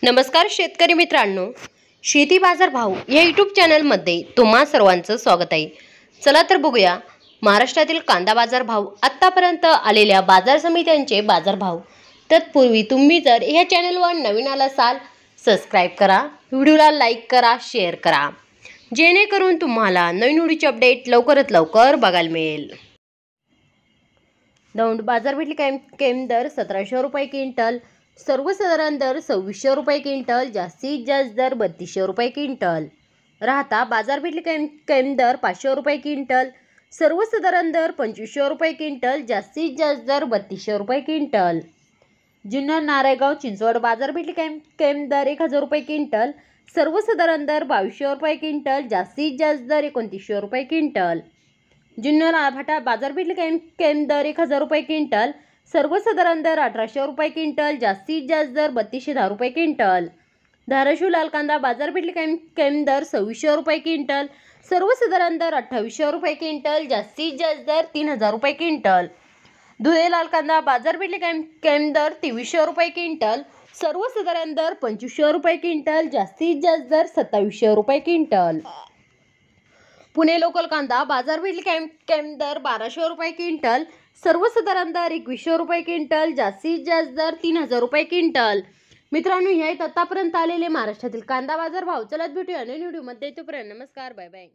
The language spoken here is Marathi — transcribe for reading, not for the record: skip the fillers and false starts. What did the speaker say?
नमस्कार शेतकरी मित्रांनो, शेती बाजार भाव या यूट्यूब चॅनलमध्ये तुम्हा सर्वांचं स्वागत आहे। चला तर बघूया महाराष्ट्रातील कांदा बाजार भाव, आतापर्यंत आलेल्या बाजार समित्यांचे बाजार भाव। तत्पूर्वी तुम्ही जर या चॅनलवर नवीन आला असाल, सबस्क्राइब करा, व्हिडिओला लाईक करा, शेअर करा, जेणेकरून तुम्हाला नवीन व्हिडिओचे अपडेट लवकरात लवकर बघायला मिळेल। दौंड बाजारपेठेतील कैम दर 1700 रुपये क्विंटल, सर्वसाधारण दर 2600 रुपये क्विंटल, जास्तीत जास्त दर 3200 रुपये क्विंटल। राहता बाजारपेठेतील कैम दर 500 रुपये क्विंटल, सर्वसाधारण दर 2500 रुपये क्विंटल, जास्तीत जास्त दर 3200 रुपये क्विंटल। जुन्नर नारायणगाव चिंचवड बाजारपेठेतील कैम दर 1000 रुपये क्विंटल, सर्वसाधारण दर 2200 रुपये क्विंटल, जास्तीत जास्त दर 2900 रुपये क्विंटल। जुन्नर आभाटा बाजारपेठेतील कैम दर 1000 रुपये क्विंटल, सर्वसाधारण दर 1800 रुपये क्विंटल, जास्तीत जास्त दर 3210 रुपये क्विंटल। धाराशिव लाल कांदा बाजारपेठेतील कैम दर 2600 रुपये क्विंटल, सर्वसाधारण दर 2800 रुपये क्विंटल, जास्तीत जास्त दर 3000 रुपये क्विंटल। धुळे लाल कांदा बाजारपेठेतील कैम दर 2300 रुपये क्विंटल, सर्वसाधारण दर 2500 रुपये क्विंटल, जास्तीत जास्त दर 2700 रुपये क्विंटल। पुणे लोकल कांदा बाजारपेठेतील कैम दर 1200 रुपये क्विंटल, सर्वसाधारण दर 2100 रुपये क्विंटल, जास्तीत जास्त दर 3000 रुपये क्विंटल। मित्रांनो, हे आहेत आतापर्यंत आलेले महाराष्ट्रातील कांदा बाजार भाव। चला भेटूया नवीन व्हिडिओमध्ये, तोपर्यंत नमस्कार, बाय बाय।